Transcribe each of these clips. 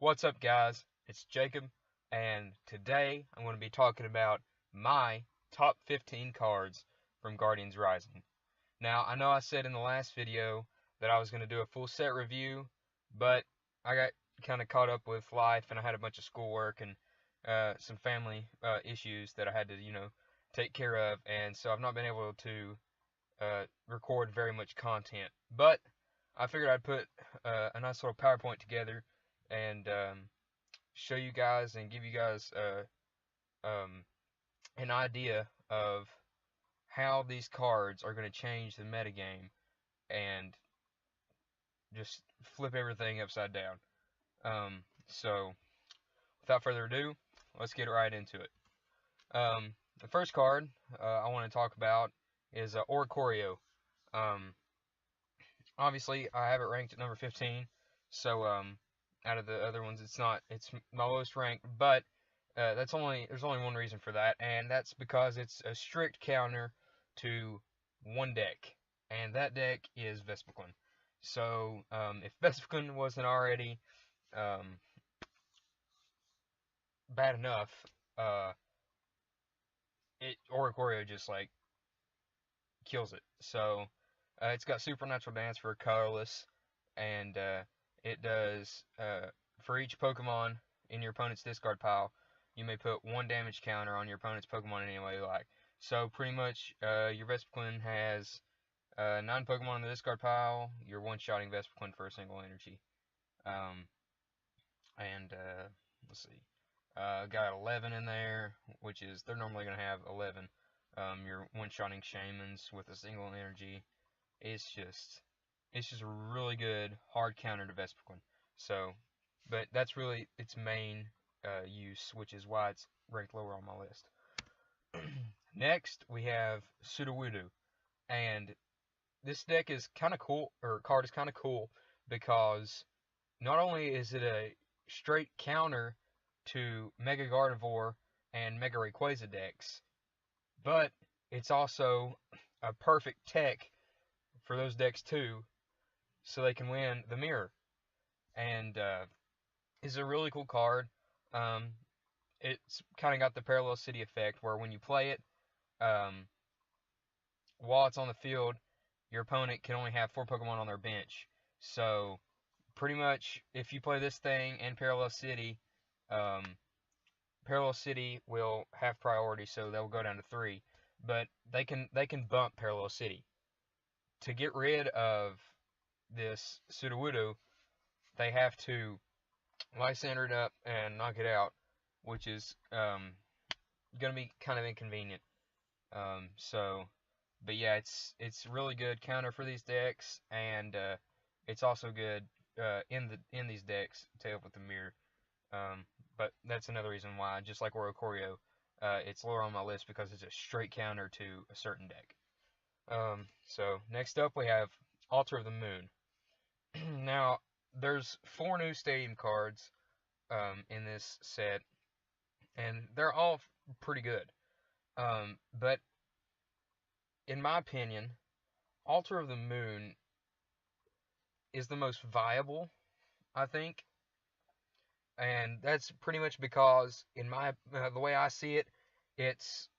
What's up, guys? It's Jacob, and today I'm going to be talking about my top 15 cards from Guardians Rising. Now, I know I said in the last video that I was going to do a full set review, but I got kind of caught up with life, and I had a bunch of schoolwork and some family issues that I had to, take care of, and so I've not been able to record very much content. But I figured I'd put a nice little PowerPoint together and show you guys and give you guys an idea of how these cards are going to change the metagame and just flip everything upside down. So, without further ado, let's get right into it. The first card I want to talk about is Oricorio. Obviously, I have it ranked at number 15, so out of the other ones, it's my lowest ranked, but there's only one reason for that, and that's because it's a strict counter to one deck, and that deck is Vespiquen. So if Vespiquen wasn't already bad enough, Oricorio just like kills it. So it's got Supernatural Dance for colorless, and it does, for each Pokemon in your opponent's discard pile, you may put 1 damage counter on your opponent's Pokemon in any way you like. So pretty much, your Vespiquen has 9 Pokemon in the discard pile. You're one-shotting Vespiquen for a single energy. Let's see. Got 11 in there, which is, they're normally going to have 11. You're one-shotting Shamans with a single energy. It's just a really good hard counter to Vespiquen. So, but that's really its main use, which is why it's ranked lower on my list. Next, we have Sudowoodo, and this deck is kind of cool, or card is kind of cool, because not only is it a straight counter to Mega Gardevoir and Mega Rayquaza decks, but it's also a perfect tech for those decks too, so they can win the mirror. And it's a really cool card. It's kind of got the Parallel City effect, where when you play it, while it's on the field, your opponent can only have 4 Pokemon on their bench. So pretty much, if you play this thing and Parallel City, Parallel City will have priority, so they'll go down to 3. But they can bump Parallel City. To get rid of this Sudowoodo, they have to Lysander it up and knock it out, which is going to be kind of inconvenient. But yeah, it's really good counter for these decks, and it's also good in these decks to help with the mirror. But that's another reason why, just like Oricorio, it's lower on my list, because it's a straight counter to a certain deck. So next up we have Altar of the Moon. Now, there's 4 new stadium cards in this set, and they're all pretty good. But in my opinion, Altar of the Moon is the most viable, I think. And that's pretty much because, in the way I see it, it's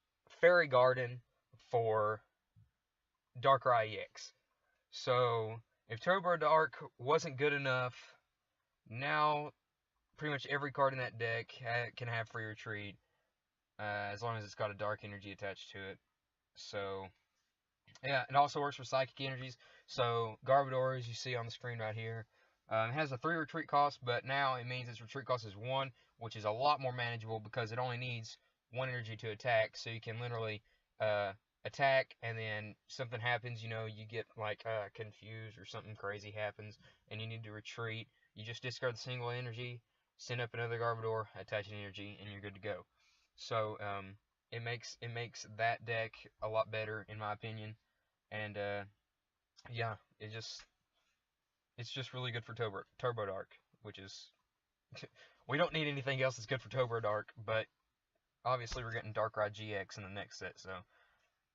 Fairy Garden for Darkrai EX. So if Turbo Dark wasn't good enough, now pretty much every card in that deck can have free retreat, as long as it's got a dark energy attached to it. So yeah, it also works for psychic energies. So Garbodor, as you see on the screen right here, it has a 3 retreat cost, but now it means its retreat cost is 1, which is a lot more manageable, because it only needs 1 energy to attack. So you can literally attack, and then something happens, you get like confused, or something crazy happens, and you need to retreat. You just discard the single energy, send up another Garbodor, attach an energy, and you're good to go. So it makes that deck a lot better, in my opinion. And yeah, it's just really good for Turbo Dark, which is we don't need anything else that's good for Turbo Dark, but obviously we're getting Darkrai GX in the next set, so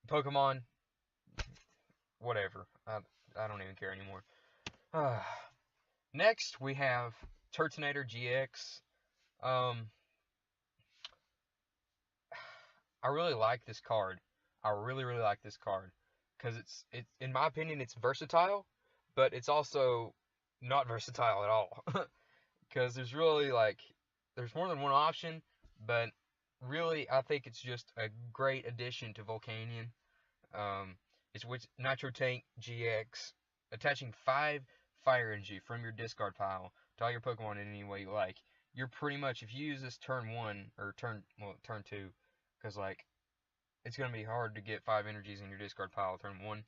Pokemon, whatever. I don't even care anymore. Next, we have Turtonator GX. Um, I really like this card. I really, really like this card because it's in my opinion it's versatile, but it's also not versatile at all. Because there's really there's more than one option, but really I think it's just a great addition to Volcanion. Um, it's with Nitro Tank GX, attaching 5 fire energy from your discard pile to all your Pokemon in any way you like. You're pretty much, if you use this turn 1, or turn 2, because, it's going to be hard to get 5 energies in your discard pile turn 1.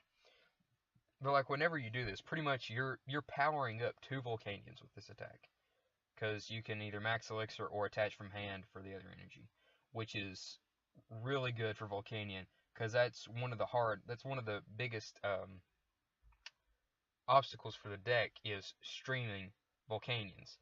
But, whenever you do this, pretty much you're powering up 2 Volcanions with this attack. Because you can either max elixir or attach from hand for the other energy, which is really good for Volcanion, because that's one of the biggest obstacles for the deck is streaming Volcanions.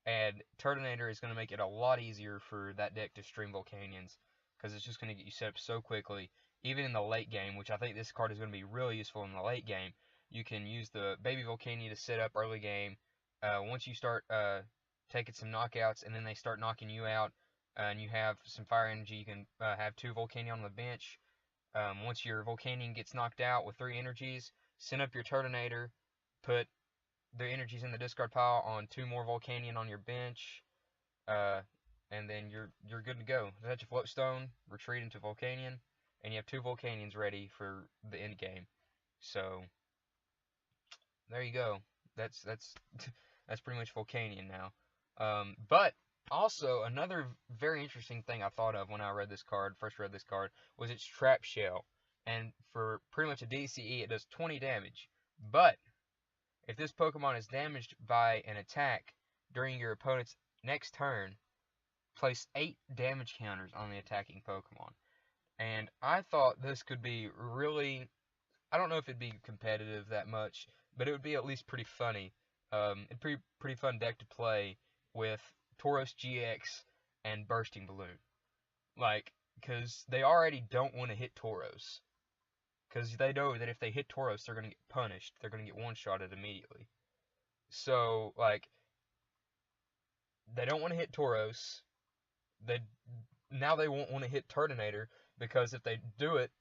And Turtonator is going to make it a lot easier for that deck to stream Volcanions, because it's just going to get you set up so quickly. Even in the late game, which I think this card is going to be really useful in the late game, you can use the Baby Volcanion to set up early game. Once you start taking some knockouts, and then they start knocking you out, and you have some fire energy, you can have 2 Volcanion on the bench. Once your Volcanion gets knocked out with 3 energies, send up your Turtonator, put the energies in the discard pile on 2 more Volcanion on your bench, and then you're good to go. Attach a Float Stone, retreat into Volcanion, and you have 2 Volcanions ready for the end game. So there you go. That's that's pretty much Volcanion now. But also another very interesting thing I thought of when I first read this card, was its Trap Shell. And for pretty much a DCE, it does 20 damage. But if this Pokemon is damaged by an attack during your opponent's next turn, place 8 damage counters on the attacking Pokemon. And I thought this could be really, I don't know if it'd be competitive that much, but it would be at least pretty funny. It'd be pretty fun deck to play with Tauros GX and Bursting Balloon. Because they already don't want to hit Tauros. Because they know that if they hit Tauros, they're going to get punished. They're going to get one-shotted immediately. So, they don't want to hit Tauros. Now they won't want to hit Turtonator, because if they do it,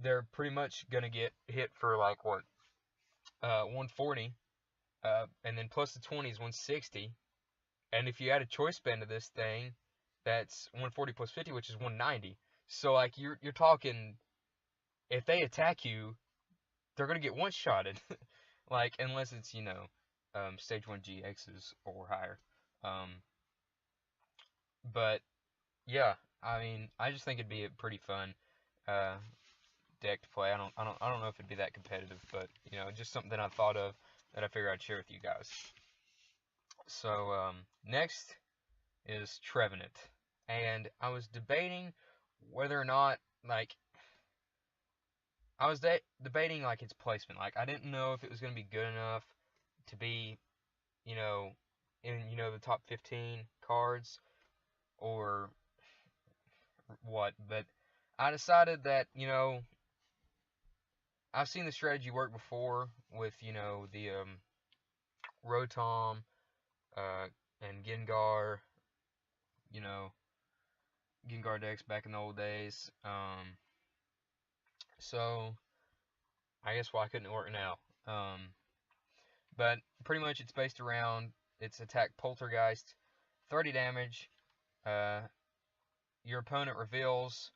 they're pretty much going to get hit for, 140. And then plus the 20 is 160. And if you add a choice spend to this thing, that's 140 plus 50, which is 190. So, you're talking, if they attack you, they're going to get one-shotted. Unless it's, stage 1 GXs or higher. But, yeah, I mean, I just think it'd be a pretty fun deck to play. I don't know if it'd be that competitive, but, just something I thought of that I figured I'd share with you guys. So, next is Trevenant. And I was debating whether or not, I was debating, its placement. I didn't know if it was going to be good enough to be, in, the top 15 cards, or what. But I decided that, I've seen the strategy work before with, the, Rotom, and Gengar, Gengar decks back in the old days. So I guess why couldn't it work now? But pretty much it's based around its attack Poltergeist, 30 damage. Your opponent reveals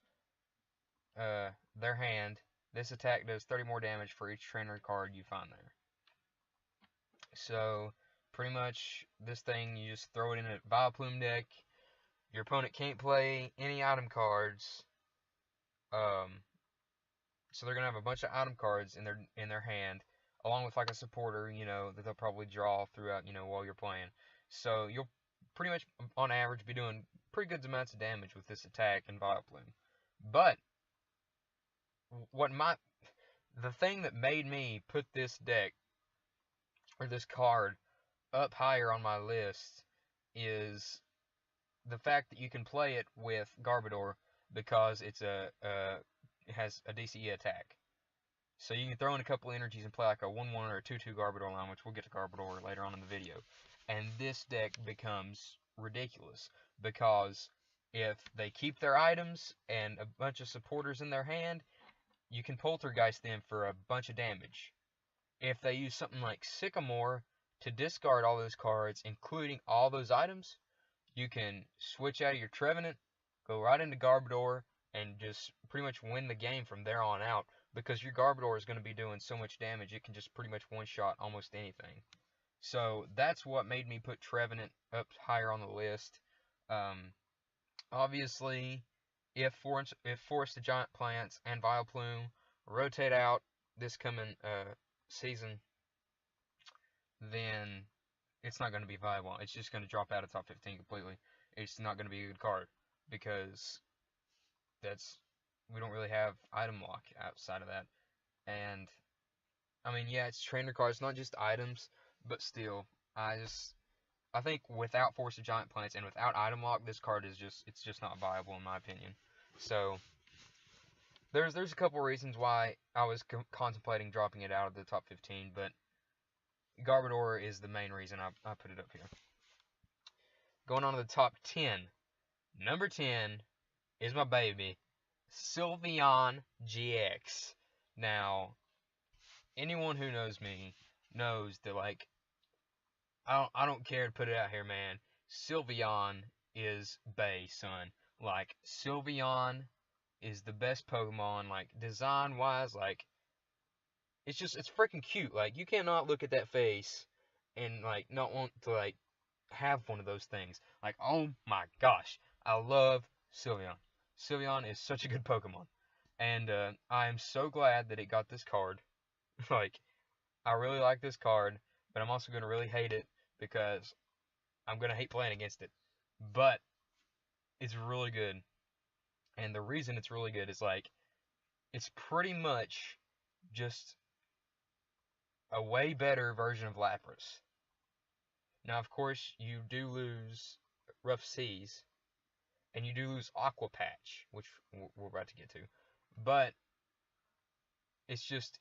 their hand. This attack does 30 more damage for each trainer card you find there. So pretty much this thing, you just throw it in a Vileplume deck. Your opponent can't play any item cards. So they're gonna have a bunch of item cards in their hand, along with a supporter, that they'll probably draw throughout, while you're playing. So you'll pretty much, on average, be doing pretty good amounts of damage with this attack in Vileplume. But the thing that made me put this deck, or this card, up higher on my list is the fact that you can play it with Garbodor, because it has a DCE attack. So you can throw in a couple energies and play a 1-1 or a 2-2 Garbodor line, which we'll get to Garbodor later on in the video. and this deck becomes ridiculous because if they keep their items and a bunch of supporters in their hand, you can poltergeist them for a bunch of damage. If they use something like Sycamore to discard all those cards, including all those items, you can switch out of your Trevenant, go right into Garbodor, and just pretty much win the game from there on out because your Garbodor is going to be doing so much damage, it can just pretty much one-shot almost anything. So that's what made me put Trevenant up higher on the list. Um, Obviously, if Forest of Giant Plants and Vileplume rotate out this coming season, then it's not going to be viable. It's just going to drop out of top 15 completely. It's not going to be a good card because that's we don't really have item lock outside of that. And I mean, yeah, it's trainer cards, not just items, but still, I think without Force of Giant Plants and without item lock, this card is it's just not viable in my opinion. So there's a couple reasons why I was contemplating dropping it out of the top 15, but Garbodor is the main reason I put it up here. Going on to the top 10. Number 10 is my baby, Sylveon GX. Now, anyone who knows me knows that, like, I don't care to put it out here, man. Sylveon is bae, son. Like, Sylveon is the best Pokemon, like, design-wise, like, it's freaking cute. Like, you cannot look at that face and, like, not want to, like, have one of those things. Like, oh my gosh, I love Sylveon. Sylveon is such a good Pokemon. And I am so glad that it got this card. Like, I really like this card, but I'm also going to really hate it because I'm going to hate playing against it. But it's really good. And the reason it's really good is, like, it's pretty much just a way better version of Lapras. Now, of course, you do lose Rough Seas, and you do lose Aqua Patch, which we're about to get to. But it's just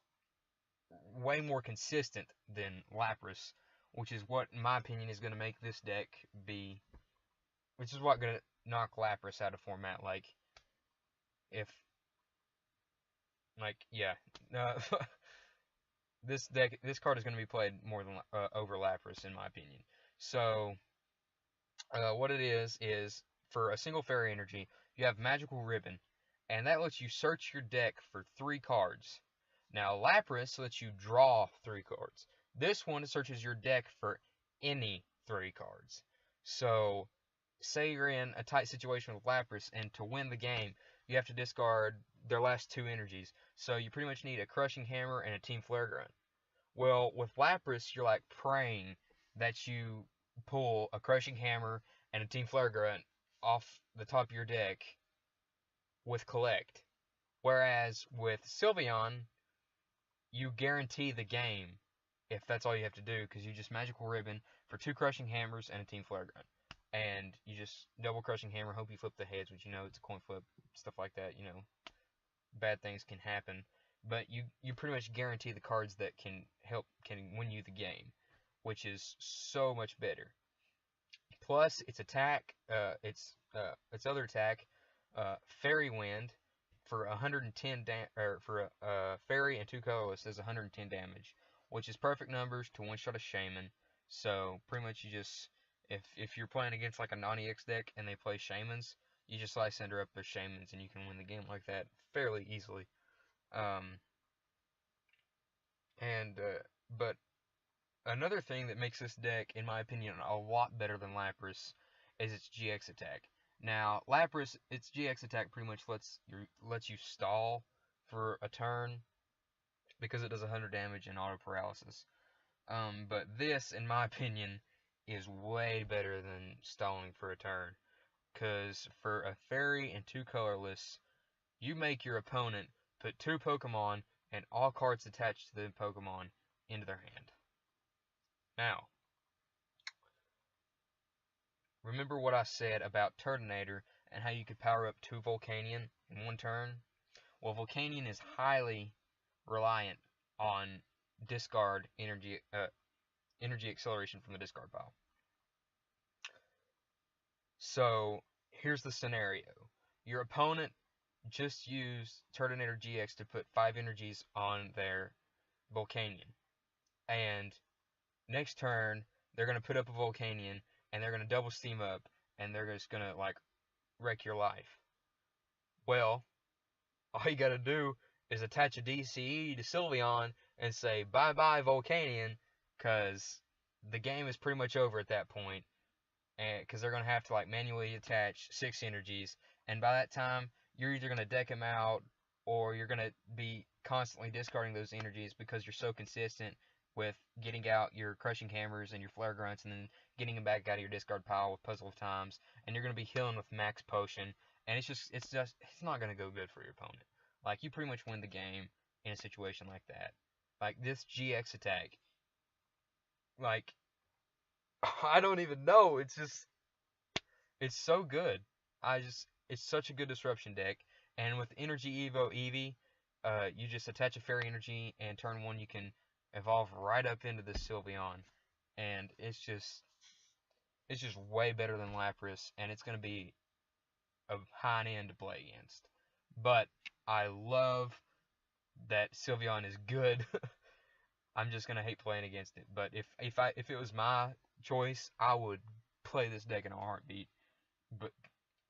way more consistent than Lapras, which is what, in my opinion, is going to make this deck be, which is what going to knock Lapras out of format. Like, if, like, yeah, this card is going to be played more than over Lapras, in my opinion. So, what it is for a single Fairy Energy, you have Magical Ribbon, and that lets you search your deck for 3 cards. Now, Lapras lets you draw 3 cards. This one searches your deck for any 3 cards. So, say you're in a tight situation with Lapras, and to win the game, you have to discard their last 2 energies. So, you pretty much need a Crushing Hammer and a Team Flare Grunt. Well, with Lapras, you're like praying that you pull a Crushing Hammer and a Team Flare Grunt off the top of your deck with Collect. Whereas with Sylveon, you guarantee the game if that's all you have to do, because you just Magical Ribbon for 2 Crushing Hammers and a Team Flare Grunt. And you just double Crushing Hammer, hope you flip the heads, which, you know, it's a coin flip, stuff like that, you know, bad things can happen. But you pretty much guarantee the cards that can win you the game, which is so much better. Plus, its attack, its other attack, Fairy Wind, for 110 for a fairy and 2 colorless does 110 damage, which is perfect numbers to one-shot a Shaman. So pretty much you just, if you're playing against like a non-EX deck and they play Shamans, you just Lysandre up their Shamans and you can win the game like that fairly easily. But another thing that makes this deck, in my opinion, a lot better than Lapras is its GX attack. Now, Lapras, its GX attack pretty much lets you stall for a turn because it does 100 damage and auto paralysis. But this, in my opinion, is way better than stalling for a turn. Because for a fairy and 2 colorless, you make your opponent put 2 Pokemon and all cards attached to the Pokemon into their hand. Now, remember what I said about Turtonator and how you could power up 2 Volcanion in 1 turn? Well, Volcanion is highly reliant on discard energy acceleration from the discard pile. So here's the scenario. Your opponent just used Turtonator GX to put 5 energies on their Volcanion. And next turn, they're going to put up a Volcanion, and they're going to double steam up, and they're just going to, like, wreck your life. Well, all you got to do is attach a DCE to Sylveon and say, bye-bye, Volcanion, because the game is pretty much over at that point, and because they're going to have to, like, manually attach 6 energies, and by that time, you're either going to deck them out, or you're going to be constantly discarding those energies because you're so consistent with getting out your Crushing Hammers and your Flare Grunts, and then getting them back out of your discard pile with Puzzle of Times, and you're going to be healing with Max Potion, and it's not going to go good for your opponent. Like, you pretty much win the game in a situation like that. Like, this GX attack, like, I don't even know, it's so good. It's such a good disruption deck, and with Energy Evo Eevee, you just attach a Fairy Energy, and turn 1 you can evolve right up into this Sylveon, and it's just way better than Lapras, and it's going to be a high end to play against. But I love that Sylveon is good. I'm just gonna hate playing against it. But if it was my choice, I would play this deck in a heartbeat. But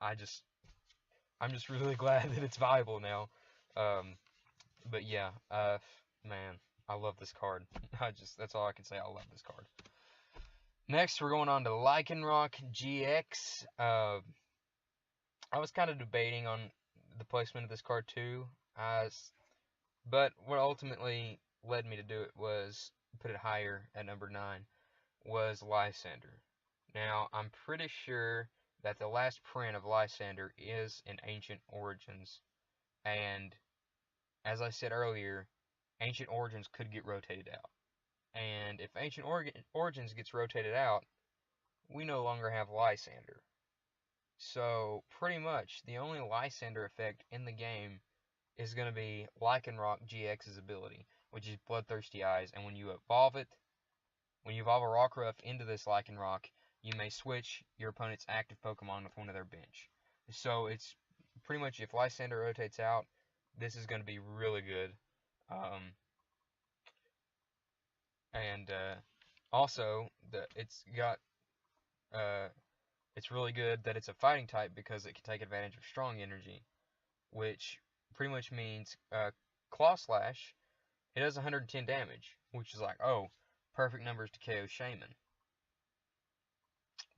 I'm just really glad that it's viable now. But yeah, man, I love this card. That's all I can say. I love this card. Next, we're going on to Lycanroc GX. I was kind of debating on the placement of this card too, but what ultimately led me to do it was put it higher at number 9 was Lysander. Now, I'm pretty sure that the last print of Lysander is in Ancient Origins, and as I said earlier, Ancient Origins could get rotated out. And if Ancient Origins gets rotated out, we no longer have Lysander. So, pretty much, the only Lysander effect in the game is going to be Lycanroc GX's ability, which is Bloodthirsty Eyes, and when you evolve a Rockruff into this Lycanroc, you may switch your opponent's active Pokemon with one of their bench. So, it's pretty much, if Lysander rotates out, this is going to be really good. Also, it's really good that it's a fighting type because it can take advantage of strong energy, which pretty much means Claw Slash, it does 110 damage, which is like, oh, perfect numbers to KO Shaman.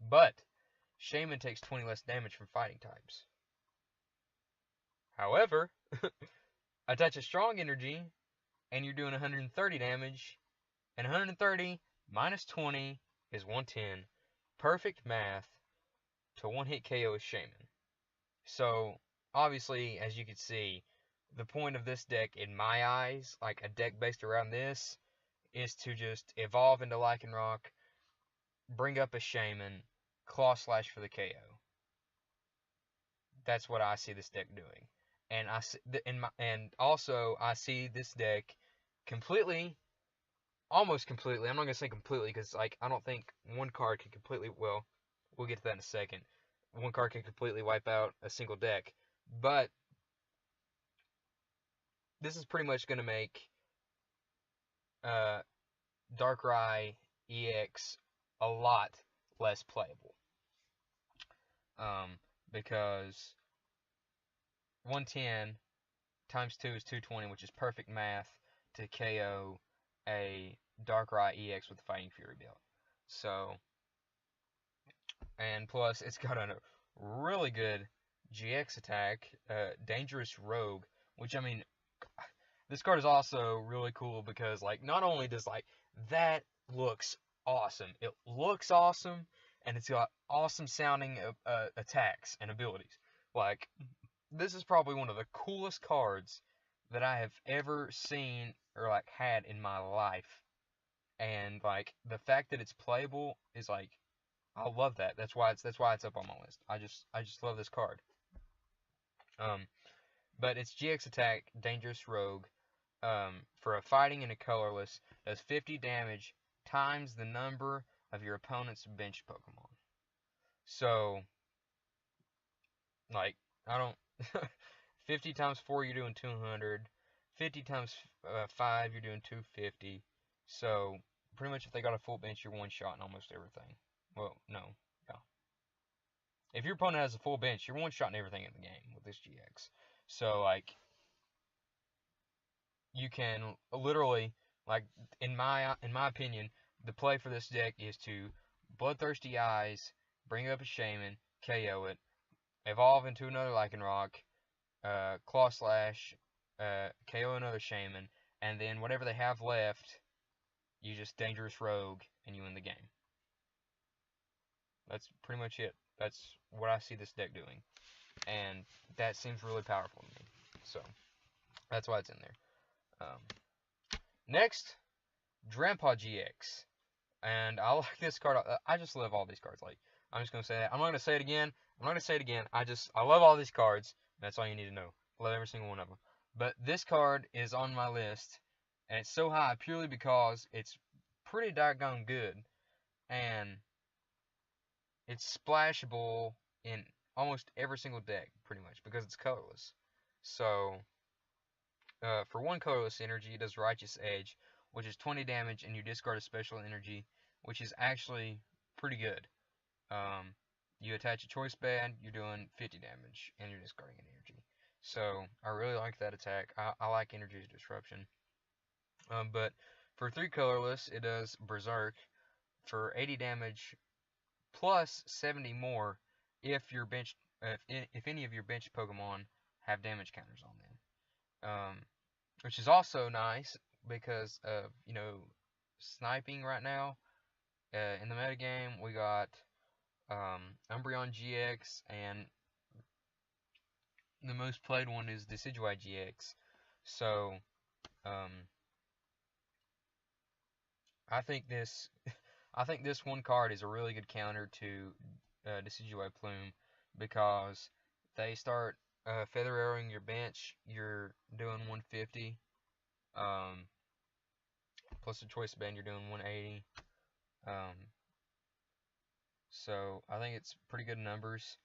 But Shaman takes 20 less damage from fighting types. However, attach a strong energy, and you're doing 130 damage, and 130 minus 20 is 110. Perfect math to one-hit KO a Shaman. So, obviously, as you can see, the point of this deck, in my eyes, like a deck based around this, is to just evolve into Lycanroc, bring up a Shaman, Claw Slash for the KO. That's what I see this deck doing. And also I see this deck almost completely. I'm not gonna say completely because like I don't think one card can completely. Well, we'll get to that in a second. One card can completely wipe out a single deck, but this is pretty much gonna make Darkrai EX a lot less playable. Because 110 times 2 is 220, which is perfect math to KO a Darkrai EX with the Fighting Fury build. So, and plus, it's got a really good GX attack, Dangerous Rogue, which, I mean, this card is also really cool because, like, not only does, like, that looks awesome, it looks awesome, and it's got awesome sounding attacks and abilities. Like, this is probably one of the coolest cards that I have ever seen or like had in my life. And like the fact that it's playable is like I love that. That's why it's up on my list. I just love this card. But it's GX attack, Dangerous Rogue, for a fighting and a colorless, does 50 damage times the number of your opponent's bench Pokemon. So Like, I don't. 50 times 4, you're doing 200. 50 times 5, you're doing 250. So, pretty much if they got a full bench, you're one shot in almost everything. Well, no. Yeah. If your opponent has a full bench, you're one shot in everything in the game with this GX. So, like, you can literally, like, in my opinion, the play for this deck is to Bloodthirsty Eyes, bring up a Shaman, KO it, evolve into another Lycanroc, Claw Slash, KO another Shaman, and then whatever they have left, you just Dangerous Rogue, and you win the game. That's pretty much it. That's what I see this deck doing. And that seems really powerful to me. So, that's why it's in there. Next, Grandpa GX. And I like this card. I just love all these cards. Like, I'm just going to say that. I'm not going to say it again. I'm not going to say it again. I love all these cards. That's all you need to know. I love every single one of them. But this card is on my list, and it's so high purely because it's pretty doggone good, and it's splashable in almost every single deck, pretty much, because it's colorless. So, for one colorless energy, it does Righteous Edge, which is 20 damage, and you discard a special energy, which is actually pretty good. You attach a choice band, you're doing 50 damage, and you're discarding an energy. So, I really like that attack. I like Energy Disruption. But for 3 colorless, it does Berserk for 80 damage plus 70 more if your bench, if any of your bench Pokemon have damage counters on them. Which is also nice because of, sniping right now. In the metagame, we got Umbreon GX, and the most played one is Decidueye GX. So, um, I think this, I think this one card is a really good counter to Decidueye Plume because they start feather arrowing your bench. You're doing 150. Plus a choice band, you're doing 180. So I think it's pretty good numbers.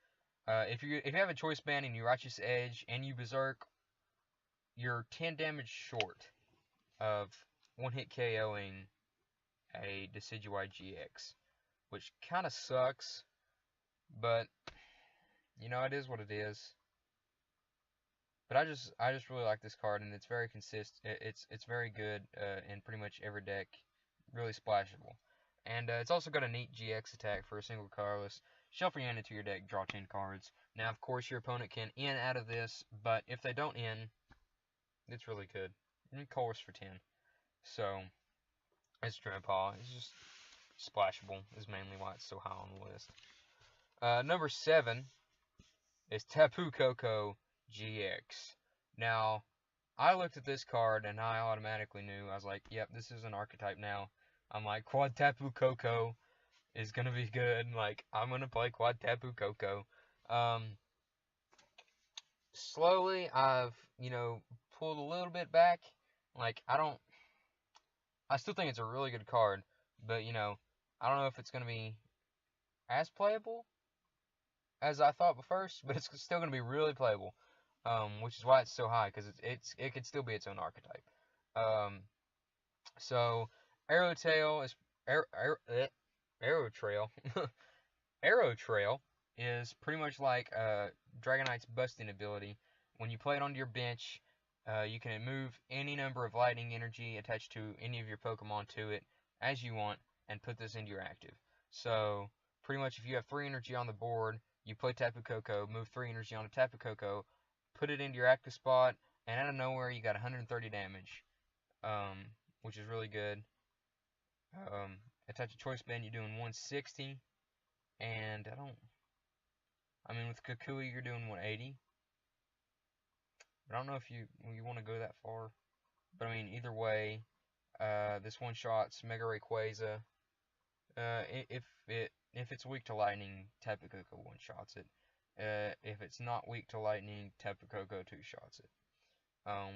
If you have a choice band and you Righteous Edge and you Berserk, you're 10 damage short of one hit KOing a Decidueye GX, which kind of sucks, but it is what it is. But I just really like this card, and it's very consistent. It's very good in pretty much every deck, really splashable. And it's also got a neat GX attack for a single colorless. Shuffle your hand into your deck, draw 10 cards. Now, of course, your opponent can in out of this, but if they don't in, it's really good. And colors for 10. So, it's Grandpa. It's just splashable is mainly why it's so high on the list. Number 7 is Tapu Koko GX. Now, I looked at this card and I automatically knew. I was like, yep, this is an archetype now. I'm like, Quad Tapu Koko is going to be good. Like, I'm going to play Quad Tapu Koko. Slowly, I've, pulled a little bit back. Like, I still think it's a really good card, but, I don't know if it's going to be as playable as I thought first, but it's still going to be really playable. Which is why it's so high, because it could still be its own archetype. So Arrow Trail is Arrow Trail. Arrow Trail is pretty much like Dragonite's busting ability. When you play it onto your bench, you can move any number of lightning energy attached to any of your Pokemon to it as you want, and put this into your active. So pretty much if you have 3 energy on the board, you play Tapu Koko, move 3 energy onto Tapu Koko, put it into your active spot, and out of nowhere you got 130 damage, which is really good. Attach a choice band, you're doing 160, and with Kukui you're doing 180. But I don't know if you want to go that far. But either way, this one shots Mega Rayquaza. If it's weak to lightning, Tapu Koko one shots it. If it's not weak to lightning, Tapu Koko 2 shots it.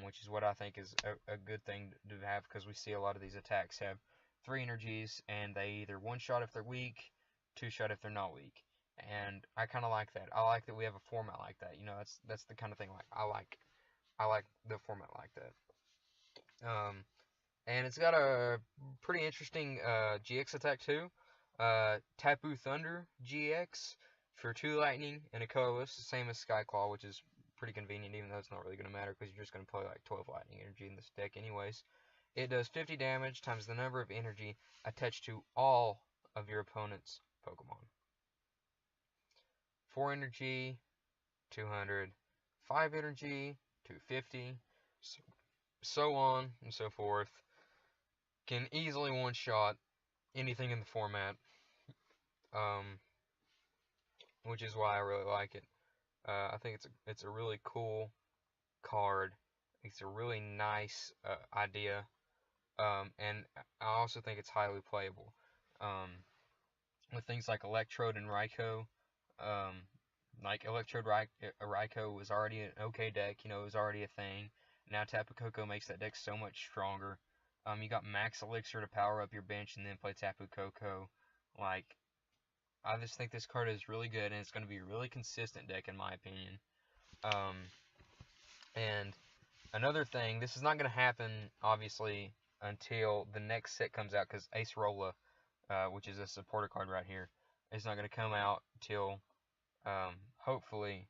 Which is what I think is a good thing to have, because we see a lot of these attacks have 3 energies, and they either 1 shot if they're weak, 2 shot if they're not weak. and I kind of like that. I like that we have a format like that. You know, that's the kind of thing like I like. I like the format like that. And it's got a pretty interesting GX attack too. Tapu Thunder GX for 2 lightning and a colorless, the same as Skyclaw, which is pretty convenient, even though it's not really going to matter because you're just going to play like 12 lightning energy in this deck anyways. It does 50 damage times the number of energy attached to all of your opponent's Pokemon. 4 energy, 200. 5 energy, 250. So on and so forth. Can easily one-shot anything in the format, which is why I really like it. I think it's a really cool card. It's a really nice idea, and I also think it's highly playable. With things like Electrode and Raikou, like Electrode Raikou was already an okay deck, you know, it was already a thing. Now Tapu Koko makes that deck so much stronger. You got Max Elixir to power up your bench and then play Tapu Koko. Like, I just think this card is really good, and it's going to be a really consistent deck in my opinion. And another thing, this is not going to happen, obviously, until the next set comes out, because Acerola, which is a supporter card right here, is not going to come out till, hopefully,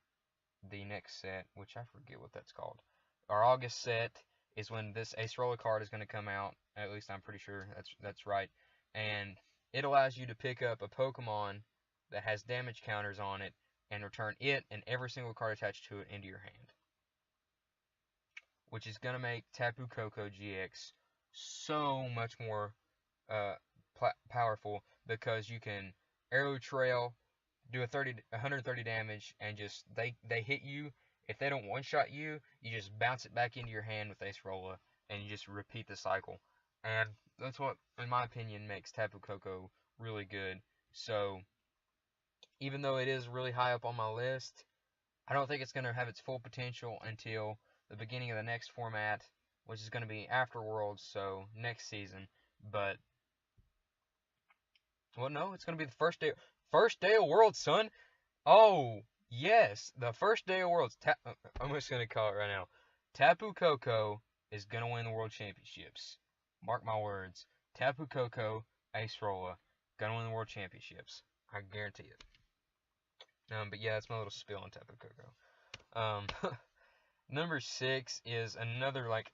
the next set, which I forget what that's called. Our August set is when this Acerola card is going to come out. At least I'm pretty sure that's right. And it allows you to pick up a Pokemon that has damage counters on it and return it and every single card attached to it into your hand. Which is going to make Tapu Koko GX so much more powerful, because you can Arrow Trail, do 130 damage, and just they hit you. If they don't one-shot you, you just bounce it back into your hand with Acerola, and you just repeat the cycle. And that's what, in my opinion, makes Tapu Koko really good. So, even though it is really high up on my list, I don't think it's going to have its full potential until the beginning of the next format, which is going to be after Worlds, so next season. But, well, no, it's going to be the first day of Worlds, son. Oh, yes, the first day of Worlds. I'm just going to call it right now. Tapu Koko is going to win the World Championships. Mark my words. Tapu Koko, Acerola, going to win the World Championships. I guarantee it. But yeah, that's my little spill on Tapu Koko. Number 6 is another, like,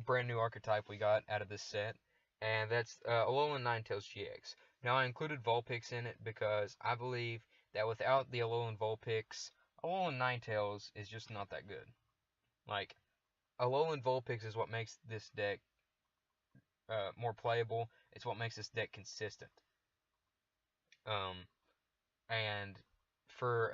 brand new archetype we got out of this set, and that's Alolan Ninetales GX. Now, I included Vulpix in it because I believe that without the Alolan Vulpix, Alolan Ninetales is just not that good. Like, Alolan Vulpix is what makes this deck more playable. It's what makes this deck consistent. And for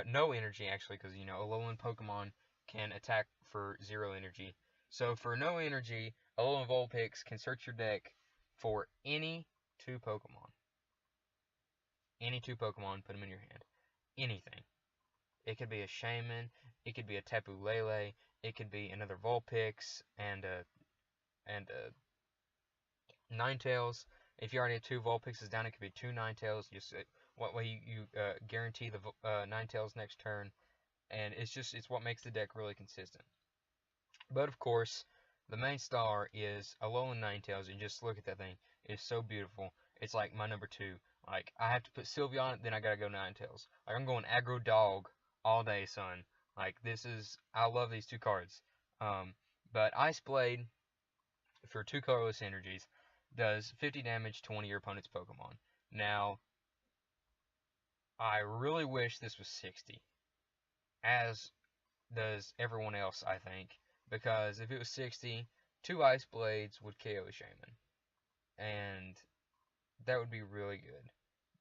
no energy, actually, because, you know, Alolan Pokemon can attack for 0 energy. So for no energy, Alolan Vulpix can search your deck for any 2 Pokemon. Any 2 Pokemon, put them in your hand. Anything. It could be a Shaman, it could be a Tapu Lele, it could be another Vulpix, and Ninetales. If you already have 2 Vulpixes down, it could be 2 Ninetales. Just what way you guarantee the Ninetales next turn, and it's what makes the deck really consistent. But of course, the main star is Alolan Ninetales, and just look at that thing. It's so beautiful. It's like my number 2. Like, I have to put Sylvia on it, then I gotta go Ninetales. Like, I'm going aggro dog all day, son. Like, I love these 2 cards. But Ice Blade, for 2 colorless energies, does 50 damage to one of your opponent's Pokemon. Now, I really wish this was 60. As does everyone else, I think. Because if it was 60, 2 Ice Blades would KO a Shaman. And that would be really good.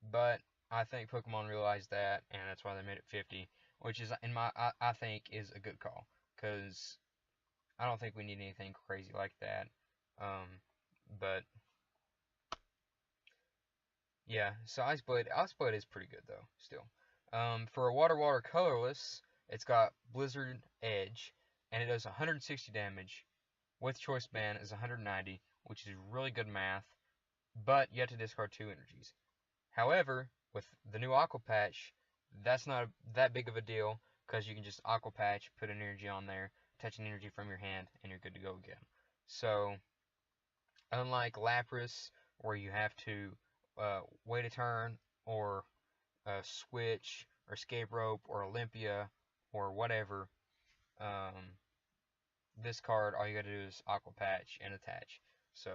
But I think Pokemon realized that, and that's why they made it 50. Which is, I think, is a good call. Because I don't think we need anything crazy like that. But yeah, so Ice Blade is pretty good though, still. For a Water colorless, it's got Blizzard Edge, and it does 160 damage. With Choice Band is 190, which is really good math, but you have to discard 2 energies. However, with the new Aqua Patch, that's not that big of a deal because you can just Aqua Patch, put an energy on there, attach an energy from your hand, and you're good to go again. So, unlike Lapras, where you have to wait a turn, or switch, or escape rope, or Olympia, or whatever, um, this card, all you gotta do is Aqua Patch and attach. So,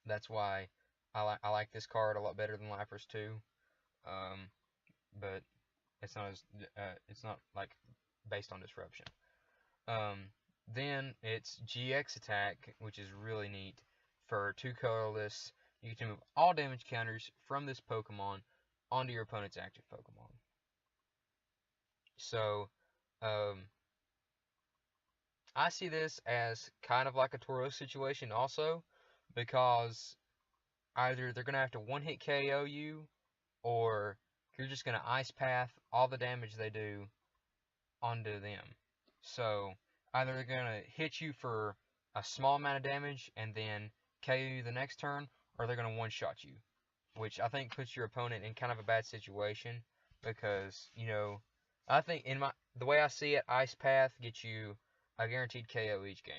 that's why I like this card a lot better than Lapras too. Um, but it's not like based on disruption. Um, then it's GX attack, which is really neat. For 2 colorless, you can move all damage counters from this Pokemon onto your opponent's active Pokemon. So, um, I see this as kind of like a Tauros situation also, because either they're going to have to one-hit KO you, or you're just going to Ice Path all the damage they do onto them. So, either they're going to hit you for a small amount of damage and then KO you the next turn, or they're going to one-shot you, which I think puts your opponent in kind of a bad situation, because, I think the way I see it, Ice Path gets you a guaranteed KO each game.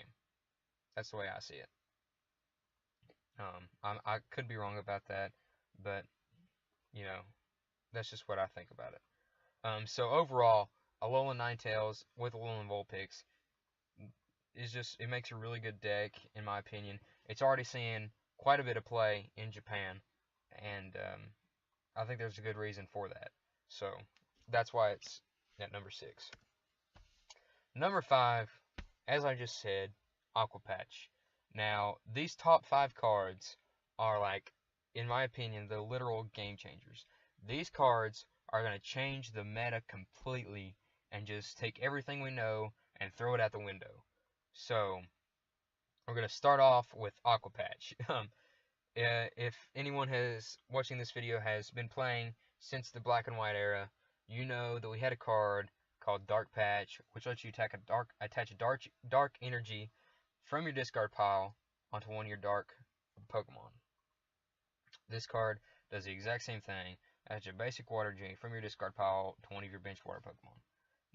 That's the way I see it. I could be wrong about that, but that's just what I think about it. So overall, Alolan Ninetales with Alolan Vulpix it makes a really good deck in my opinion. It's already seeing quite a bit of play in Japan, and I think there's a good reason for that. So that's why it's at number 6. Number 5, as I just said, Aqua Patch. Now, these top 5 cards are, like, in my opinion, the literal game changers. These cards are going to change the meta completely and just take everything we know and throw it out the window. So, we're going to start off with Aqua Patch. If anyone watching this video has been playing since the Black and White era, you know that we had a card called Dark Patch, which lets you attach a dark energy from your discard pile onto one of your dark Pokemon. This card does the exact same thing as your basic Water Genie from your discard pile to one of your bench water Pokemon.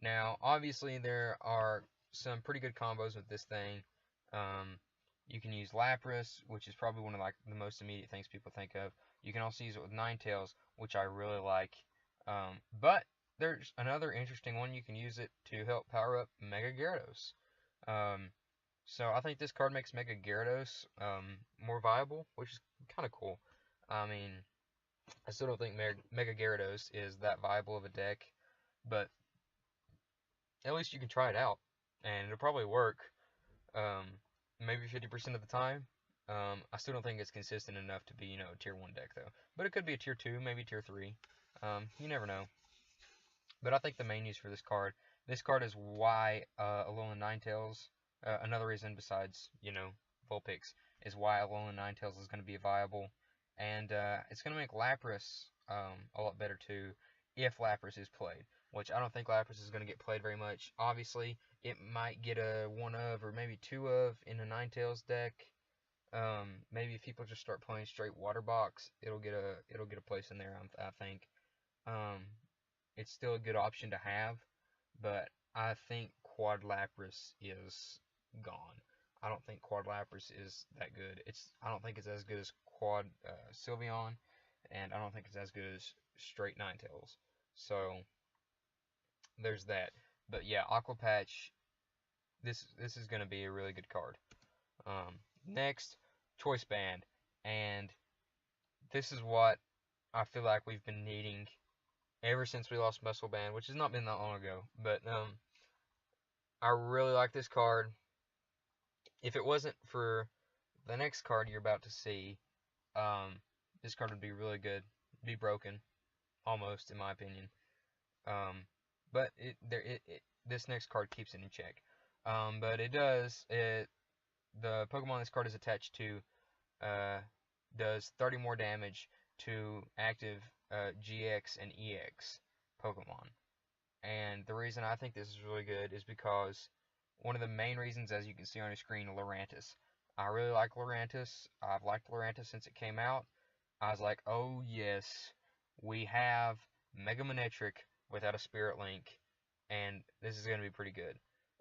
Now, obviously, there are some pretty good combos with this thing. You can use Lapras, which is probably one of like the most immediate things people think of. You can also use it with Ninetales, which I really like. But there's another interesting one. You can use it to help power up Mega Gyarados. So I think this card makes Mega Gyarados more viable, which is kind of cool. I mean, I still don't think Mega Gyarados is that viable of a deck, but at least you can try it out, and it'll probably work. Maybe 50% of the time. I still don't think it's consistent enough to be, a tier 1 deck, though. But it could be a tier 2, maybe tier 3. You never know. But I think the main use for this card is why Alolan Ninetales, another reason besides, Vulpix, is why Alolan Ninetales is going to be viable. And it's going to make Lapras a lot better, too, if Lapras is played. Which I don't think Lapras is going to get played very much. Obviously, it might get a 1 of or maybe 2 of in a Ninetales deck. Maybe if people just start playing straight Water Box, it'll get a place in there. I think. It's still a good option to have, but I think Quad Lapras is gone. I don't think Quad Lapras is that good. I don't think it's as good as Quad Sylveon, and I don't think it's as good as straight Ninetales. So there's that. But yeah, Aqua Patch, this is going to be a really good card. Next, Choice Band. And this is what I feel like we've been needing ever since we lost Muscle Band, which has not been that long ago. But I really like this card. If it wasn't for the next card you're about to see, this card would be really good. Be broken, almost, in my opinion. But this next card keeps it in check. But it does. The Pokemon this card is attached to does 30 more damage to active GX and EX Pokemon. And the reason I think this is really good is because one of the main reasons, as you can see on your screen, Lurantis. I really like Lurantis. I've liked Lurantis since it came out. I was like, oh yes, we have Mega Manectric without a Spirit Link, and this is going to be pretty good.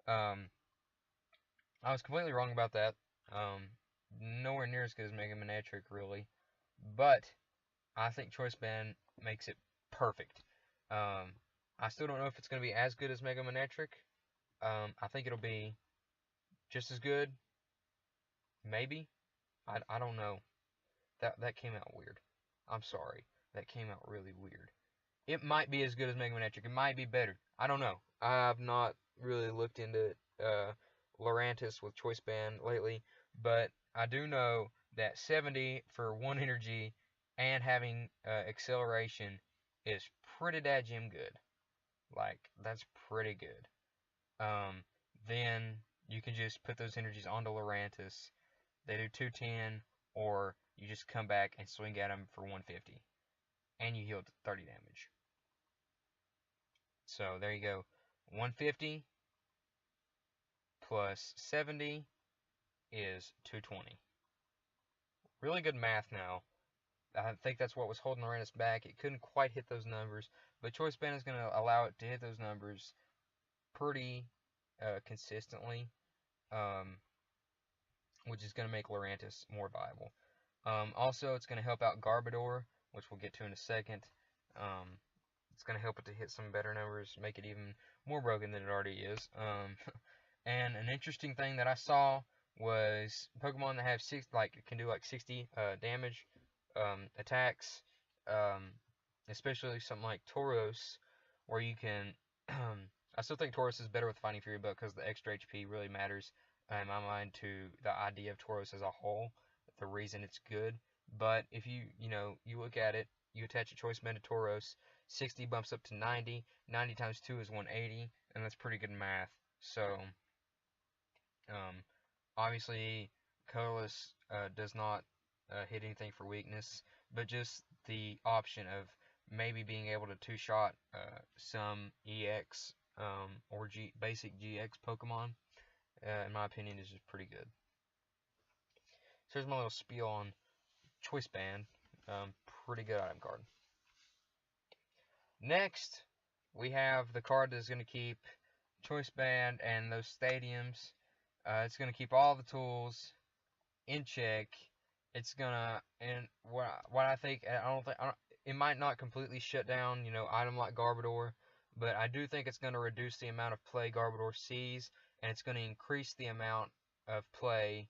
Um, I was completely wrong about that. Um, Nowhere near as good as Mega Manectric, really. But I think Choice Band makes it perfect. Um, I still don't know if it's going to be as good as Mega Manectric. I think it'll be just as good, maybe. I don't know. That came out weird. I'm sorry. That came out really weird. It might be as good as Mega Manectric. It might be better. I don't know. I've not really looked into Lurantis with Choice Band lately, but I do know that 70 for 1 energy and having acceleration is pretty damn good. Like, that's pretty good. Um, then you can just put those energies onto Lurantis. They do 210, or you just come back and swing at them for 150, and you heal 30 damage. So there you go. 150 plus 70 is 220. Really good math now. I think that's what was holding Uranus back. It couldn't quite hit those numbers, but Choice Band is going to allow it to hit those numbers pretty consistently, um, which is going to make Lurantis more viable. Also, it's going to help out Garbodor, which we'll get to in a second. It's going to help it to hit some better numbers, make it even more broken than it already is. And an interesting thing that I saw was Pokemon that have can do like 60 damage attacks, um, especially something like Tauros, where you can. I still think Tauros is better with Fighting Fury, but because the extra HP really matters in my mind to the idea of Tauros as a whole, the reason it's good. But if you look at it, you attach a Choice Band to Tauros, 60 bumps up to 90. 90 times 2 is 180, and that's pretty good math. So, um, obviously, Colorless does not hit anything for weakness, but just the option of maybe being able to two-shot some EX or basic GX Pokemon, in my opinion, is just pretty good. So here's my little spiel on Choice Band. Pretty good item card. Next, we have the card that's going to keep Choice Band and those stadiums. It's going to keep all the tools in check. It's gonna, and what I think, it might not completely shut down, item like Garbodor, but I do think it's gonna reduce the amount of play Garbodor sees, and it's gonna increase the amount of play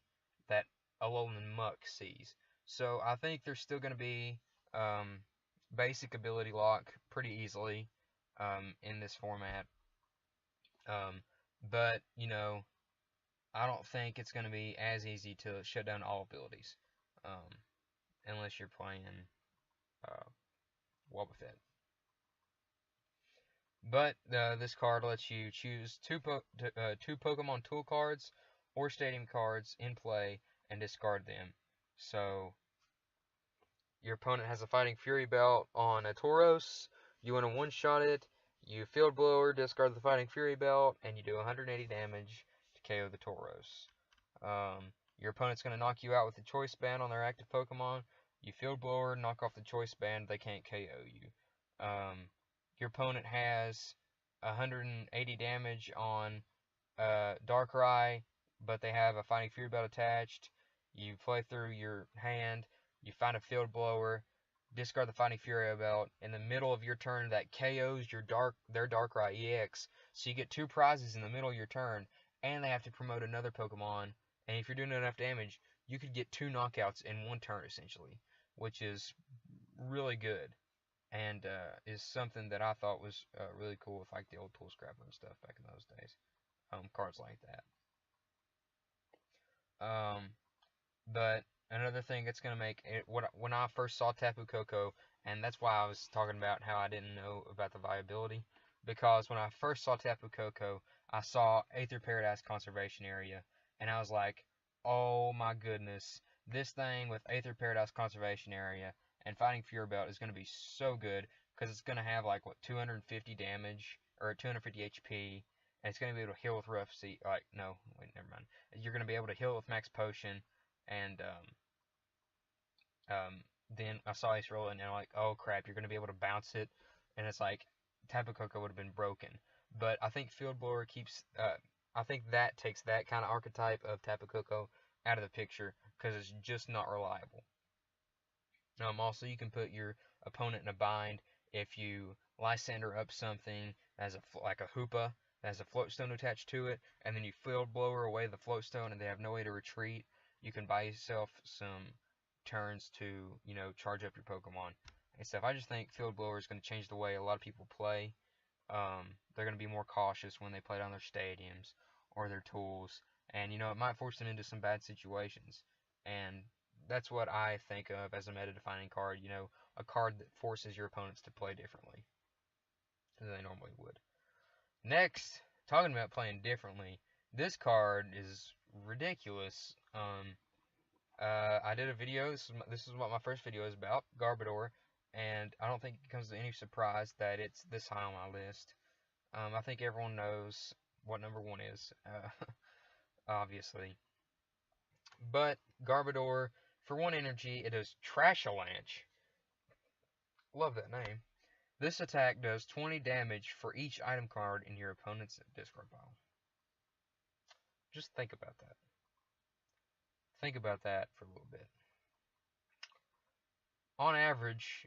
that Alolan Muck sees. So I think there's still gonna be basic ability lock pretty easily in this format, but I don't think it's going to be as easy to shut down all abilities, unless you're playing uh, Wobbuffet. But this card lets you choose two Pokemon tool cards or stadium cards in play and discard them. So your opponent has a Fighting Fury Belt on a Tauros. You want to one-shot it. You Field Blower, discard the Fighting Fury Belt, and you do 180 damage to KO the Tauros. Your opponent's going to knock you out with the Choice Band on their active Pokemon. You Field Blower, knock off the Choice Band, they can't KO you. Your opponent has 180 damage on Darkrai, but they have a Fighting Fury Belt attached. You play through your hand, you find a Field Blower, discard the Fighting Fury Belt. In the middle of your turn, that KOs their Darkrai EX. So you get 2 prizes in the middle of your turn, and they have to promote another Pokemon. And if you're doing enough damage, you could get 2 knockouts in one turn, essentially, which is really good, and is something that I thought was really cool with like the old Tool Scrapper and stuff back in those days. Cards like that. But another thing that's gonna make it, when I first saw Tapu Koko, and that's why I was talking about how I didn't know about the viability, because when I first saw Tapu Koko, I saw Aether Paradise Conservation Area, and I was like, oh my goodness, this thing with Aether Paradise Conservation Area and Fighting Fury Belt is gonna be so good, because it's gonna have like 250 damage or 250 HP, and it's gonna be able to heal with Rough Sea. Like, no, wait, never mind. You're gonna be able to heal with Max Potion, and then I saw Ace roll it, and I'm like, oh crap, you're gonna be able to bounce it, and it's like Tapu Koko would have been broken. But I think Field Blower keeps, I think that takes that kind of archetype of Tapu Koko out of the picture because it's just not reliable. Also, you can put your opponent in a bind if you Lysander up something as like a Hoopa that has a float stone attached to it, and then you Field Blower away the float stone, and they have no way to retreat. You can buy yourself some turns to, charge up your Pokemon and stuff. I just think Field Blower is going to change the way a lot of people play. They're going to be more cautious when they play it on their stadiums or their tools, and it might force them into some bad situations. And that's what I think of as a meta-defining card. A card that forces your opponents to play differently than they normally would. Next, talking about playing differently, this card is ridiculous. I did a video. This is what my first video is about, Garbodor, and I don't think it comes to any surprise that it's this high on my list. I think everyone knows what number 1 is, obviously. But Garbodor, for 1 energy, it does Trashalanche. Love that name. This attack does 20 damage for each item card in your opponent's discard pile. Just think about that. Think about that for a little bit. On average,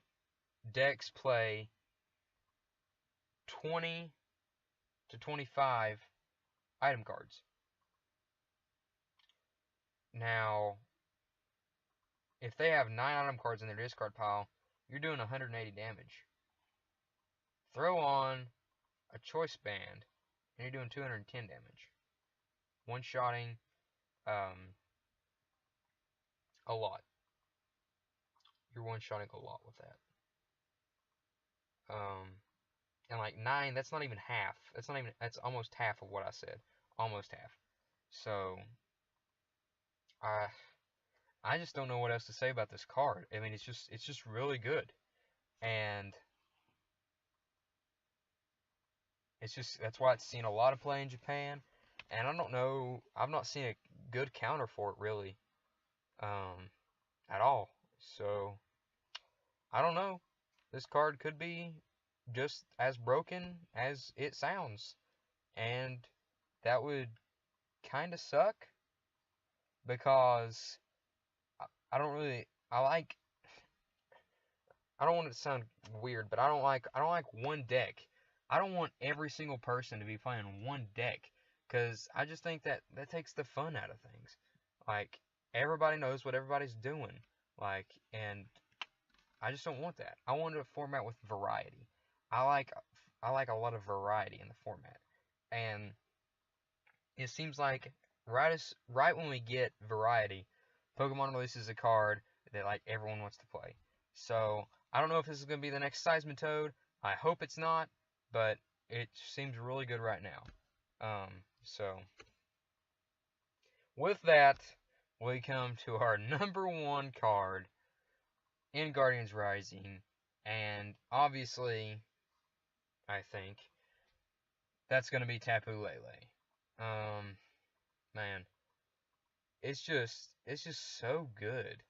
decks play 20 to 25 item cards. Now, if they have 9 item cards in their discard pile, you're doing 180 damage. Throw on a Choice Band, and you're doing 210 damage. One-shotting a lot. You're one-shotting a lot with that. And like 9, that's not even half. That's almost half of what I said. Almost half. So, I just don't know what else to say about this card. I mean, it's just really good. And that's why it's seen a lot of play in Japan. And I don't know, I've not seen a good counter for it really, at all. So, I don't know. This card could be just as broken as it sounds. And that would kind of suck because I don't want it to sound weird, but I don't like one deck. I don't want every single person to be playing one deck because I just think that takes the fun out of things. Like, everybody knows what everybody's doing. Like, and I just don't want that. I want a format with variety. I like a lot of variety in the format. And it seems like right when we get variety, Pokemon releases a card that like everyone wants to play. So I don't know if this is going to be the next Seismitoad. I hope it's not, but it seems really good right now. So with that, we come to our number 1 card in Guardians Rising, and obviously, I think that's going to be Tapu Lele. Man, it's just so good.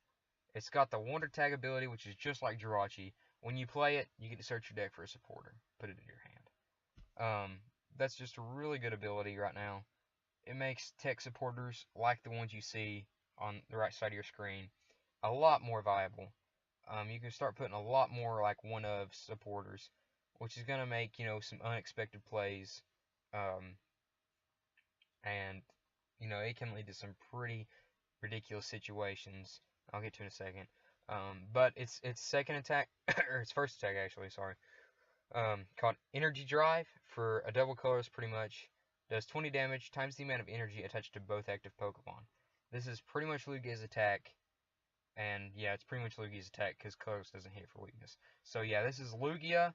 It's got the Wonder Tag ability, which is just like Jirachi. When you play it, you get to search your deck for a supporter, put it in your hand. That's just a really good ability right now. It makes tech supporters like the ones you see on the right side of your screen a lot more viable. You can start putting a lot more like one-of supporters, which is going to make, some unexpected plays. And, it can lead to some pretty ridiculous situations. I'll get to in a second. But its second attack, or its first attack actually, sorry, called Energy Drive for a double colorless pretty much. Does 20 damage times the amount of energy attached to both active Pokemon. This is pretty much Lugia's attack. And yeah, it's pretty much Lugia's attack because colorless doesn't hit for weakness. So yeah, this is Lugia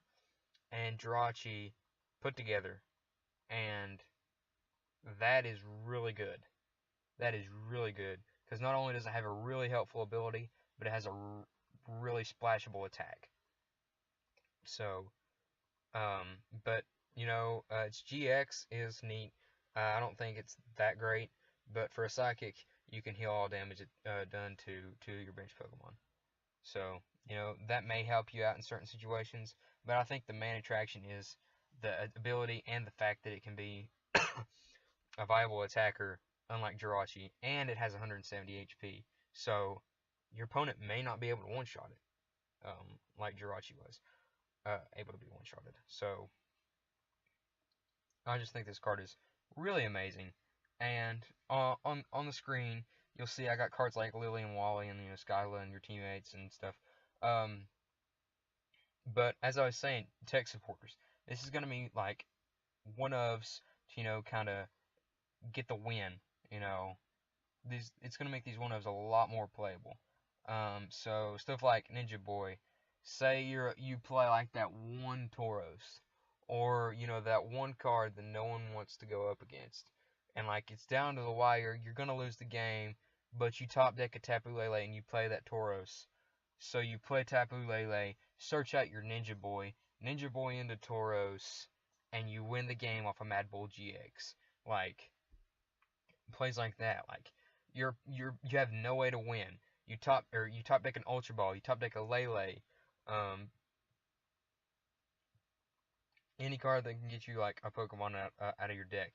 and Jirachi put together. And that is really good. That is really good. Because not only does it have a really helpful ability, but it has a really splashable attack. So, but, its GX is neat. I don't think it's that great, but for a Psychic, you can heal all damage done to your bench Pokemon. So, that may help you out in certain situations, but I think the main attraction is the ability and the fact that it can be a viable attacker, unlike Jirachi, and it has 170 HP. So, your opponent may not be able to one-shot it, like Jirachi was able to be one-shotted. So, I just think this card is really amazing. And on the screen, you'll see I got cards like Lily and Wally and Skyla and your teammates and stuff. Um, but as I was saying, tech supporters. This is gonna be like one ofs to kind of get the win. You know, it's gonna make these one ofs a lot more playable. So stuff like Ninja Boy. Say you play like that one Tauros, or that one card that no one wants to go up against, and like it's down to the wire, you're gonna lose the game, but you top deck a Tapu Lele and you play that Tauros. So you play Tapu Lele, search out your Ninja Boy into Tauros, and you win the game off a Mad Bull GX. Like plays like that, like you have no way to win. You top deck an Ultra Ball, you top deck a Lele, um, any card that can get you like a Pokemon out of your deck.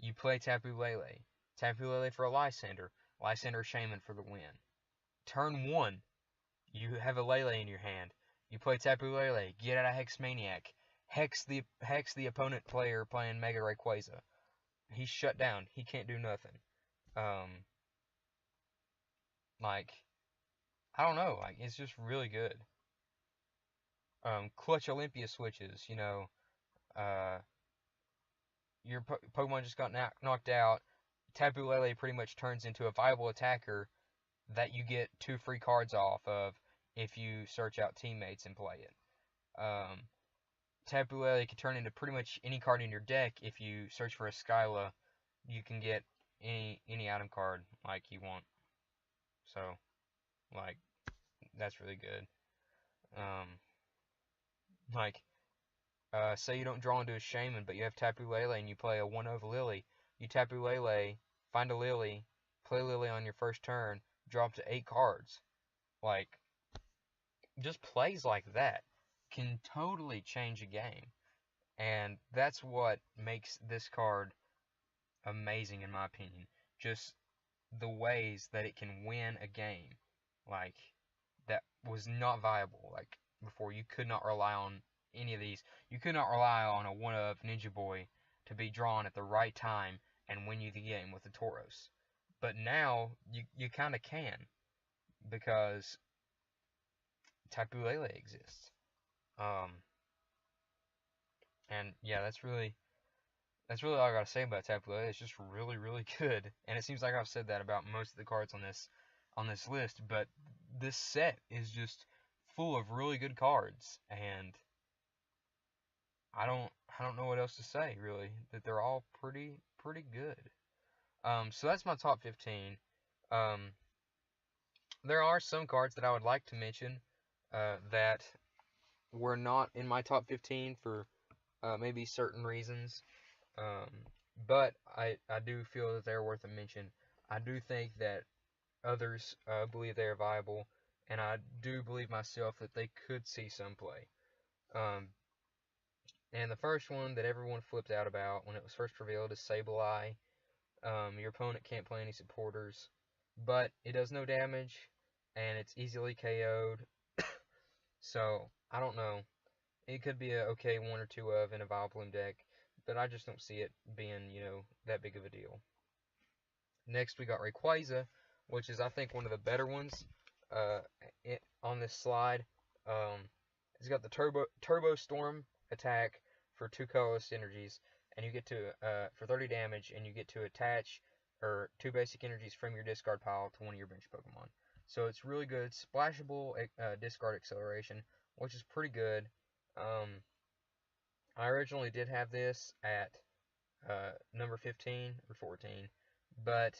You play Tapu Lele. Tapu Lele for a Lysander. Lysander Shaman for the win. Turn 1, you have a Lele in your hand. You play Tapu Lele. Get out of Hex Maniac. Hex the opponent player playing Mega Rayquaza. He's shut down. He can't do nothing. Um, like I don't know. Like it's just really good. Clutch Olympia switches. Uh, your Pokemon just got knocked out. Tapu Lele pretty much turns into a viable attacker that you get 2 free cards off of if you search out teammates and play it. Tapu Lele can turn into pretty much any card in your deck. If you search for a Skyla, you can get any item card like you want. So, like, that's really good. Um, like, say you don't draw into a Shaman, but you have Tapu Lele and you play a 1-of Lily. You Tapu Lele, find a Lily, play Lily on your first turn, drop to 8 cards. Like, just plays like that can totally change a game. And that's what makes this card amazing in my opinion. Just the ways that it can win a game. Like, that was not viable. Like, before, you could not rely on any of these. You could not rely on a 1-of Ninja Boy to be drawn at the right time and win you the game with the Tauros. But now, you kind of can, because Tapu Lele exists. Um, and yeah, that's really all I gotta say about Tapu Lele. It's just really, really good, and it seems like I've said that about most of the cards on this list. But this set is just full of really good cards, and I don't know what else to say really. That they're all pretty good. So that's my top 15. Um, there are some cards that I would like to mention that were not in my top 15 for maybe certain reasons. Um, but I do feel that they're worth a mention. I do think that others believe they are viable, and I do believe myself that they could see some play. Um, and the first one that everyone flipped out about when it was first revealed is Sableye. Your opponent can't play any supporters, but it does no damage, and it's easily KO'd. So, I don't know. It could be a okay 1 or 2 of in a Vileplume deck, but I just don't see it being, that big of a deal. Next, we got Rayquaza, which is, I think, one of the better ones on this slide. It's got the Turbo Storm attack for 2 colorless energies, and you get to, for 30 damage, and you get to attach, or 2 basic energies from your discard pile to one of your bench Pokemon. So it's really good. Splashable discard acceleration, which is pretty good. I originally did have this at number 15 or 14, but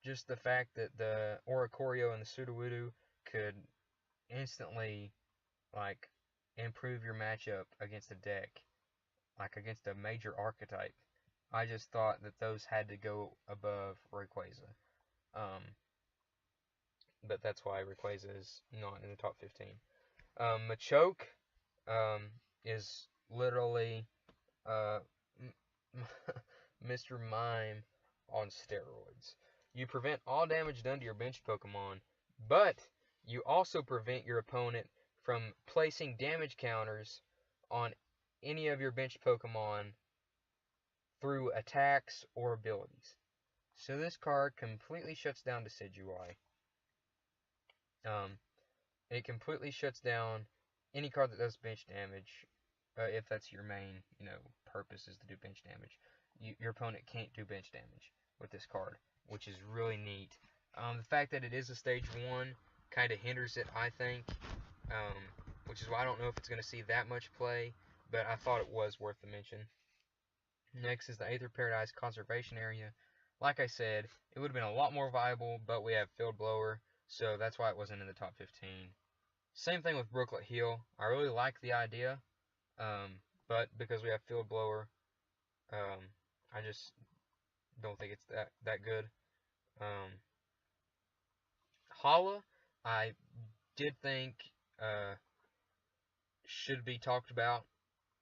just the fact that the Oricorio and the Sudowoodo could instantly, like, improve your matchup against a deck, like against a major archetype, I just thought that those had to go above Rayquaza. Um, but that's why Rayquaza is not in the top 15. Machoke is literally uh, Mr. Mime on steroids. You prevent all damage done to your bench Pokemon, but you also prevent your opponent from placing damage counters on any of your bench Pokemon through attacks or abilities. So this card completely shuts down Decidueye. It completely shuts down any card that does bench damage, if that's your main, purpose is to do bench damage. Your opponent can't do bench damage with this card, which is really neat. The fact that it is a stage 1 kind of hinders it, I think, which is why I don't know if it's going to see that much play, but I thought it was worth the mention. Next is the Aether Paradise Conservation Area. Like I said, it would have been a lot more viable, but we have Field Blower, so that's why it wasn't in the top 15. Same thing with Brooklet Hill. I really like the idea, but because we have Field Blower, I just don't think it's that good. Hala, I did think should be talked about,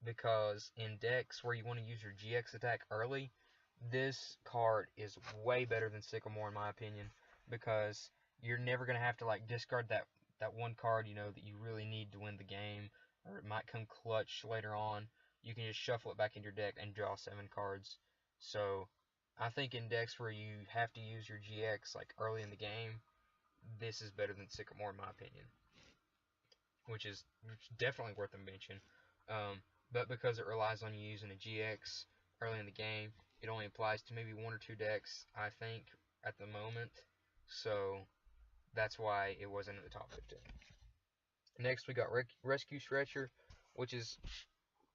because in decks where you want to use your GX attack early, this card is way better than Sycamore in my opinion, because you're never going to have to discard that one card that you really need to win the game, or it might come clutch later on. You can just shuffle it back into your deck and draw 7 cards. So I think in decks where you have to use your GX early in the game, this is better than Sycamore in my opinion, which is definitely worth a mention. But because it relies on you using a GX early in the game, it only applies to maybe 1 or 2 decks, I think, at the moment. So that's why it wasn't in the top 15. Next, we got Rescue Stretcher, which is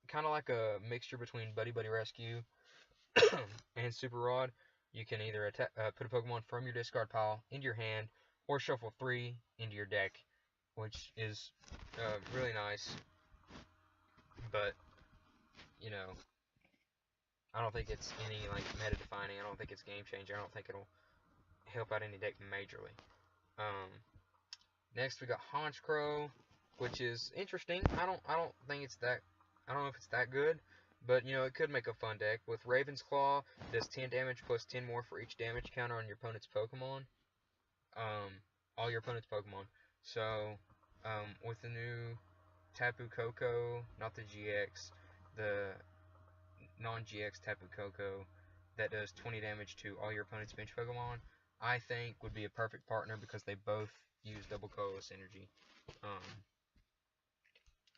kind of like a mixture between Buddy Buddy Rescue and Super Rod. You can either put a Pokemon from your discard pile into your hand, or shuffle 3 into your deck, which is really nice. But I don't think it's any meta defining. I don't think it's game changer. I don't think it'll help out any deck majorly. Next we got Honchkrow, which is interesting. I don't think it's that. I don't know if it's that good, but it could make a fun deck. With Raven's Claw, does 10 damage plus 10 more for each damage counter on your opponent's Pokemon. All your opponent's Pokemon. So with the new Tapu Koko, not the GX, the non-GX Tapu Koko that does 20 damage to all your opponent's bench Pokemon, I think would be a perfect partner, because they both use double Colorless Energy.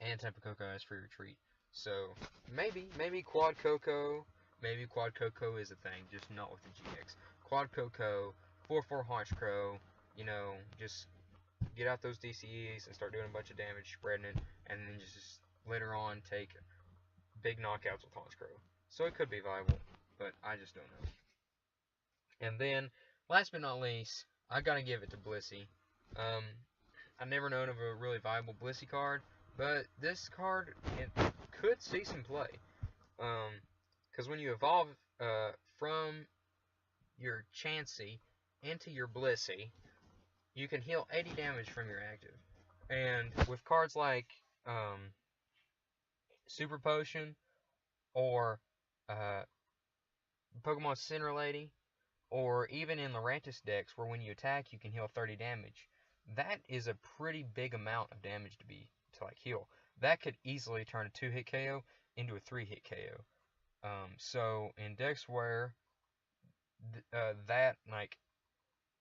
And Tapu Koko has Free Retreat. So maybe Quad Koko. Maybe Quad Koko is a thing, just not with the GX. Quad Koko, 4/4 Honchkrow, just get out those DCEs and start doing a bunch of damage, spreading it, and then just later on take big knockouts with Honchkrow. So it could be viable, but I just don't know. And then, last but not least, I gotta give it to Blissey. I've never known of a really viable Blissey card, but this card could see some play. Because when you evolve from your Chansey into your Blissey, you can heal 80 damage from your active. And with cards like Super Potion, or Pokemon Center Lady, or even in Lurantis decks, where when you attack you can heal 30 damage, that is a pretty big amount of damage to heal. That could easily turn a 2-hit KO into a 3-hit KO. So in decks where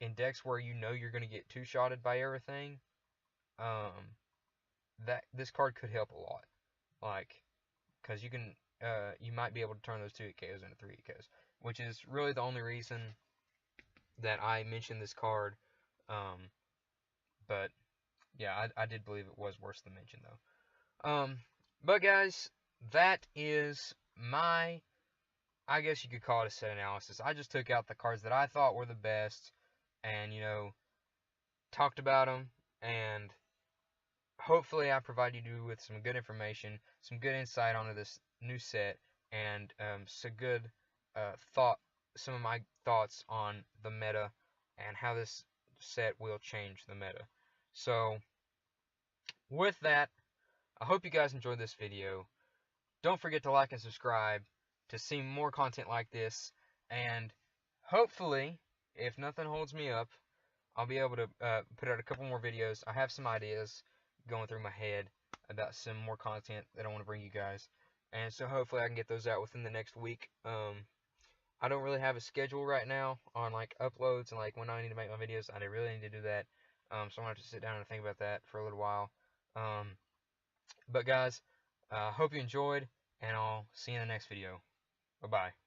in decks where you're going to get 2-shotted by everything, that this card could help a lot. Because you might be able to turn those 2-hit KOs into 3-hit KOs, which is really the only reason that I mentioned this card. But yeah, I did believe it was worth the mention though. But guys, that is my, I guess you could call it a set analysis. I just took out the cards that I thought were the best, and talked about them, and hopefully I provided you with some good information, some good insight onto this new set, and some of my thoughts on the meta and how this set will change the meta. So, with that, I hope you guys enjoyed this video. Don't forget to like and subscribe to see more content like this, and hopefully, if nothing holds me up, I'll be able to put out a couple more videos. I have some ideas going through my head about some more content that I want to bring you guys, and so hopefully I can get those out within the next week. I don't really have a schedule right now on like uploads and like when I need to make my videos. I really need to do that. So I'm gonna have to sit down and think about that for a little while. But guys, hope you enjoyed, and I'll see you in the next video. Bye bye.